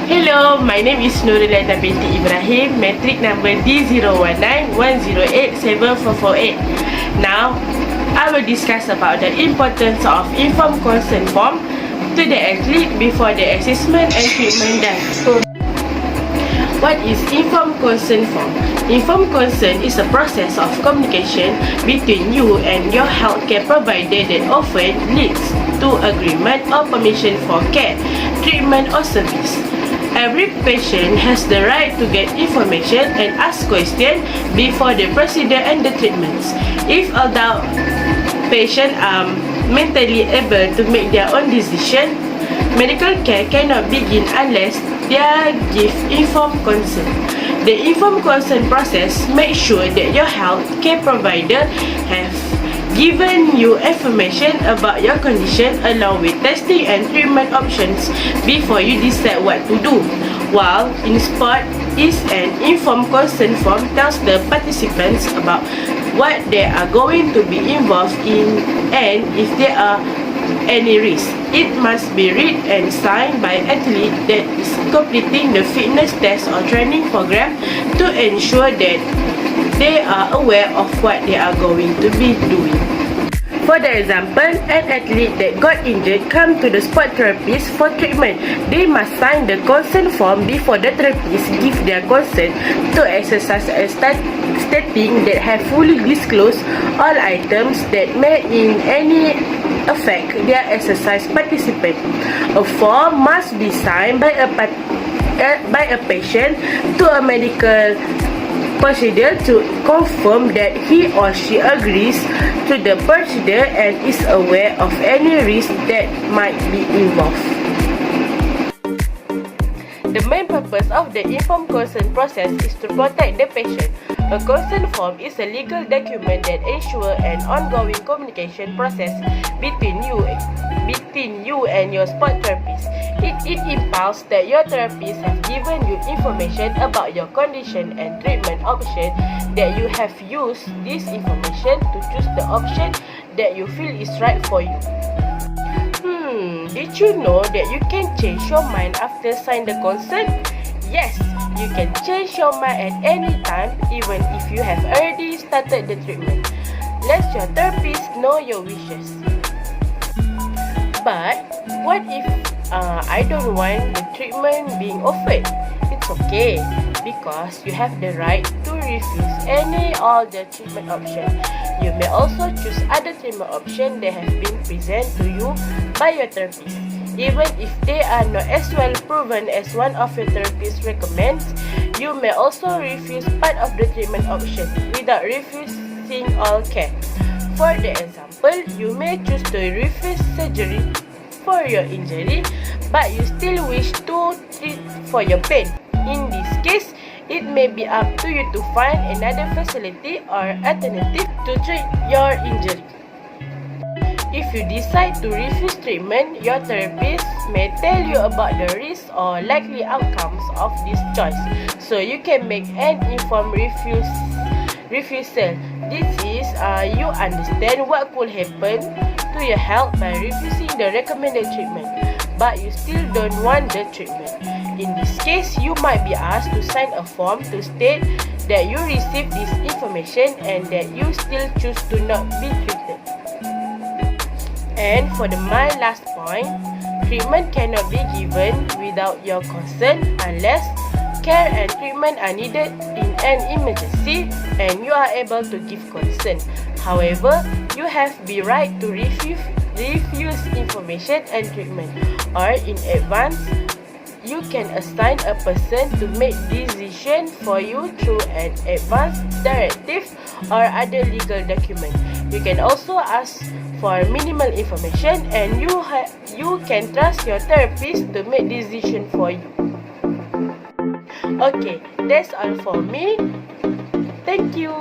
Hello, my name is Nurulana binti Ibrahim, metric number D01910874448. Now, I will discuss about the importance of informed consent form to the athlete before the assessment and treatment done. What is informed consent form? Informed consent is a process of communication between you and your healthcare provider that often leads to agreement or permission for care, treatment or service. Every patient has the right to get information and ask questions before the procedure and the treatments. If adult patients are mentally able to make their own decision, medical care cannot begin unless they give informed consent. The informed consent process makes sure that your health care provider have given you information about your condition along with testing and treatment options before you decide what to do. While in sport is an informed consent form tells the participants about what they are going to be involved in and if there are any risk. It must be read and signed by athlete that is completing the fitness test or training program to ensure that they are aware of what they are going to be doing. For the example, an athlete that got injured come to the sport therapist for treatment. They must sign the consent form before the therapist give their consent to exercise and stating that have fully disclosed all items that may in any affect their exercise participant. A form must be signed by a patient to a medical procedure to confirm that he or she agrees to the procedure and is aware of any risk that might be involved. The main purpose of the informed consent process is to protect the patient. A consent form is a legal document that ensures an ongoing communication process between you and your sport therapist. It implies that your therapist has given you information about your condition and treatment option, that you have used this information to choose the option that you feel is right for you. Did you know that you can change your mind after signing the consent? Yes, you can change your mind at any time, even if you have already started the treatment. Let your therapist know your wishes. But what if I don't want the treatment being offered? It's okay, because you have the right to refuse any all the treatment options. You may also choose other treatment options that have been presented to you by your therapist. Even if they are not as well proven as one of your therapist recommends, you may also refuse part of the treatment option without refusing all care. For the example, you may choose to refuse surgery for your injury, but you still wish to treat for your pain. In this case, it may be up to you to find another facility or alternative to treat your injury. If you decide to refuse treatment, your therapist may tell you about the risks or likely outcomes of this choice, so you can make an informed refusal. This is you understand what could happen to your health by refusing the recommended treatment, but you still don't want the treatment. In this case, you might be asked to sign a form to state that you received this information and that you still choose to not be treated. And for my last point, treatment cannot be given without your consent unless care and treatment are needed in an emergency and you are able to give consent. However, you have the right to refuse information and treatment, or in advance, you can assign a person to make decision for you through an advance directive or other legal document. You can also ask for minimal information, and you can trust your therapist to make decision for you. Okay, that's all for me. Thank you.